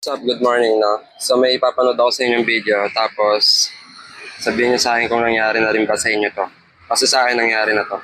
What's up? Good morning, no? So may ipapanood ako sa inyong video, tapos sabihin niyo sa akin kung nangyari na rin ba sa inyo to. Kasi sa akin nangyari na to.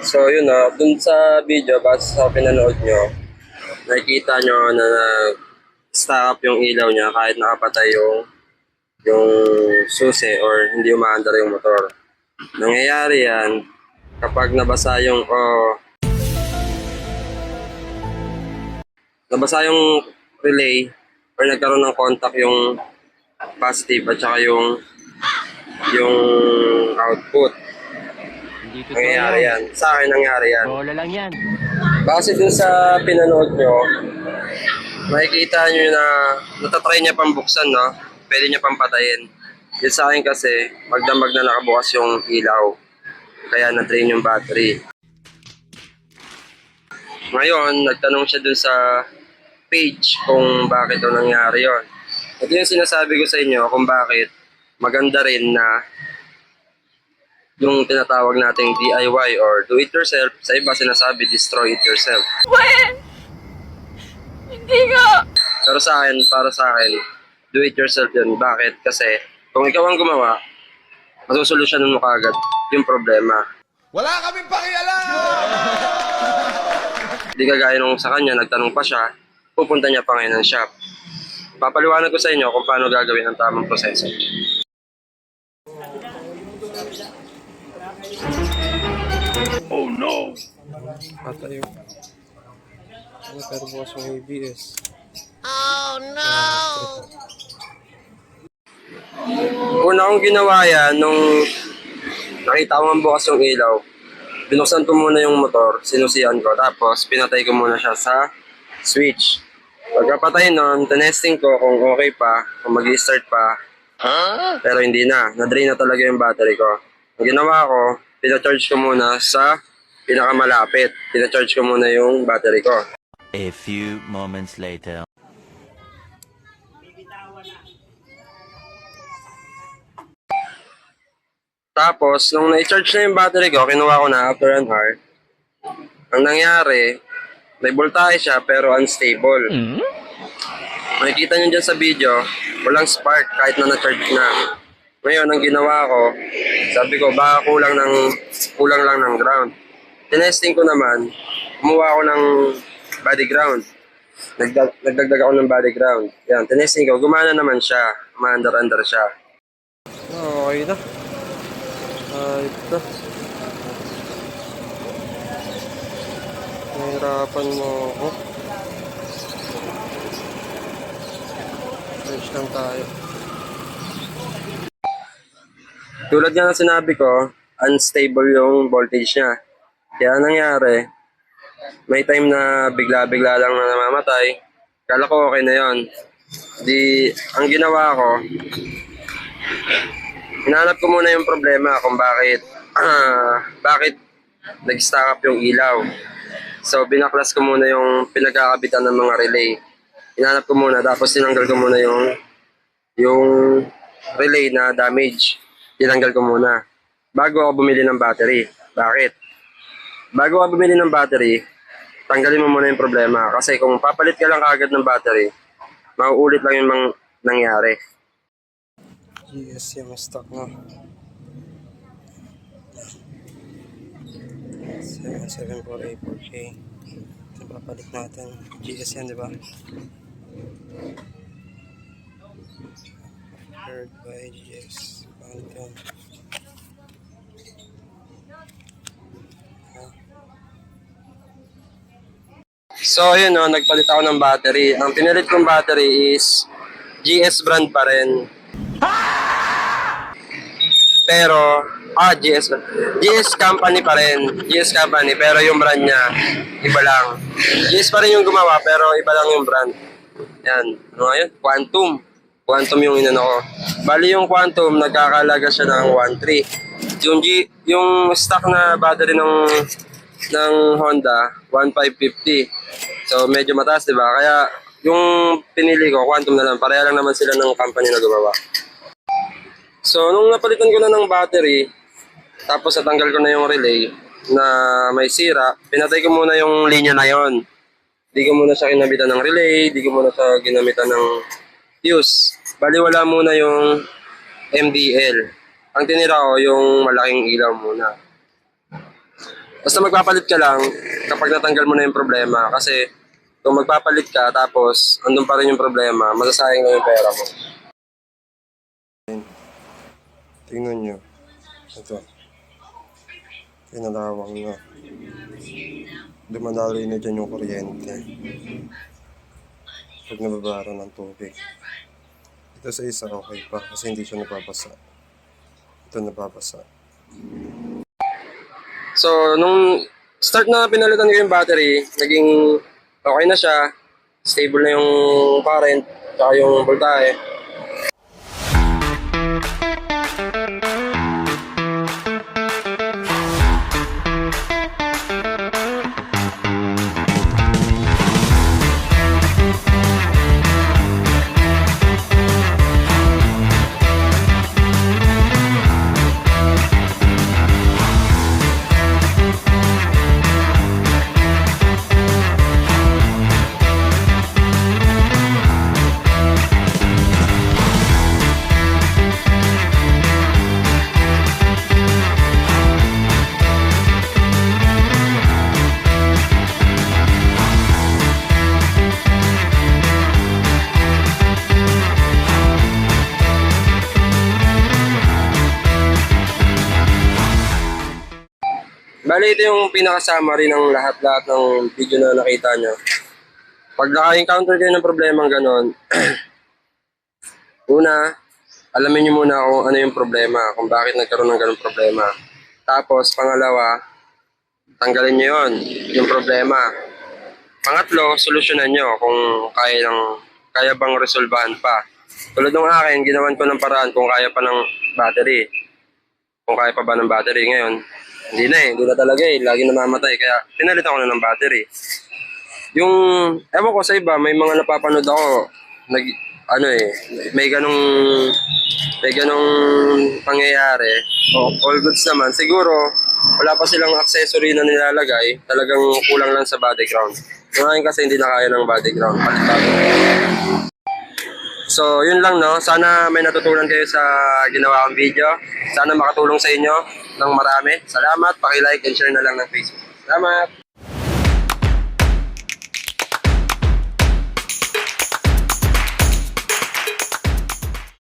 So yun na, dun sa video, base sa pinanood nyo, nakikita nyo na nag-stop yung ilaw niya kahit nakapatay yung susi or hindi umaandar yung motor. Nangyayari yan kapag nabasa yung relay or nagkaroon ng contact yung positive at saka yung output. Nangyayari yan. Sa akin nangyari yan. Bola lang yan. Base dun sa pinanood nyo, makikita nyo na natatry niya pang buksan, no? Pwede niya pang patayin. Yun sa akin kasi, magdamag na nakabukas yung ilaw. Kaya na-drain yung battery. Ngayon, nagtanong siya dun sa page kung bakit daw nangyari yon. Ito yung sinasabi ko sa inyo kung bakit maganda rin na yung tinatawag nating DIY or do it yourself. Sa iba sinasabi destroy it yourself. When? Hindi nga. Pero para sa akin, do it yourself yun. Bakit? Kasi kung ikaw ang gumawa, masusolusyonan mo kaagad yung problema. Wala kaming pakialam! Hindi kagaya nung sa kanya, nagtanong pa siya, pupunta niya pa ngayon ng shop. Papaliwanag ko sa inyo kung paano gagawin ang tamang proseso. Oh no! Patay yung pero bukas yung ABS. Oh no! Una kong ginawa yan nung nakita ko ang bukas yung ilaw. Binuksan ko muna yung motor, sinusian ko, tapos pinatay ko muna siya sa switch. Pagkapatay nun, tinesting ko kung okay pa, kung mag-start pa. Pero hindi na, na-drain na talaga yung battery ko. Ang ginawa ko, pina-charge ko muna sa pinakamalapit. Pina-charge ko muna yung battery ko. A few moments later. Tapos, nung na-charge na yung battery ko, kinuha ko na after an hour. Ang nangyari, may voltahe siya pero unstable. Makikita nyo dyan sa video, walang spark kahit na na-charge na. Ngayon, ang ginawa ko, sabi ko, baka kulang lang ng ground. Tinesting ko naman, kumuha ako ng body ground. Nagdagdag ako ng body ground. Yan, tinesting ko, gumana naman siya. Maandar-andar siya. Okay na. Ito. Nahirapan mo ako. Search lang tayo. Tulad nga ng sinabi ko, unstable yung voltage niya. Kaya nangyari, may time na bigla-bigla lang na namamatay. Kala ko okay na yon. Ang ginawa ko, hinanap ko muna yung problema kung bakit nag-stack up yung ilaw. So, binaklas ko muna yung pinagkakabitan ng mga relay. Hinanap ko muna, tapos tinanggal ko muna yung relay na damage. Tinanggal ko muna. Bago ako bumili ng battery. Bakit? Bago ako bumili ng battery, tanggalin mo muna yung problema. Kasi kung papalit ka lang kaagad ng battery, mauulit lang yung nangyari. Yes, yung stock na. 774A4K. Ito papalit natin. GS yan, di ba? Heard by GS. Phantom. So, yun o, nagpalit ako ng battery. Ang pinalit kong battery is GS brand pa rin. Pero, GS company pa rin. GS company, pero yung brand niya, iba lang. GS pa rin yung gumawa, pero iba lang yung brand. Yan. Ano nga yun? Quantum. Quantum yung inano ko. Bali yung Quantum, nagkakalaga siya ng 1.3. Yung stock na battery ng Honda, 1550. So medyo mataas, 'di ba? Kaya yung pinili ko, Quantum na lang. Pareha lang naman sila ng company na gumawa. So nung napalitan ko na ng battery, tapos natanggal ko na yung relay na may sira, pinatay ko muna yung linya na yon. Di ko muna siya kinamitan ng relay, di ko muna siya ginamitan ng fuse. Baliwala muna yung MDL. Ang tinira ko yung malaking ilaw muna. Basta magpapalit ka lang kapag natanggal mo na yung problema. Kasi kung magpapalit ka tapos andun pa rin yung problema, masasayang lang yung pera mo. Tingnan nyo. Ito. Pinalawang na. Dumadaloy na dyan yung kuryente. Pag nababara ng tubig. Ito sa isa okay pa kasi hindi siya nababasa. Ito nababasa. So, nung start na pinalitan ko yung battery, naging okay na siya. Stable na yung current, tsaka yung voltahe. Bali, ito yung pinaka-summary ng lahat-lahat ng video na nakita nyo. Pag naka-encounter kayo ng problemang ganon, una, alamin nyo muna kung ano yung problema, kung bakit nagkaroon ng ganong problema. Tapos, pangalawa, tanggalin nyo yun, yung problema. Pangatlo, solusyonan nyo kung kaya bang resolbahan pa. Tulad ng akin, ginawan ko ng paraan kung kaya pa ng battery. Kung kaya pa ba ng battery ngayon. Hindi na talaga lagi namamatay, kaya pinalitan ko na ng battery. Yung, ewan ko sa iba, may mga napapanood ako, may ganong pangyayari. All goods naman. Siguro, wala pa silang accessory na nilalagay, talagang kulang lang sa body ground. Yung akin kasi hindi na kaya ng body ground, palitan. So, yun lang, no? Sana may natutunan kayo sa ginawa kong video. Sana makatulong sa inyo ng marami. Salamat. Paki-like and share na lang ng Facebook. Salamat!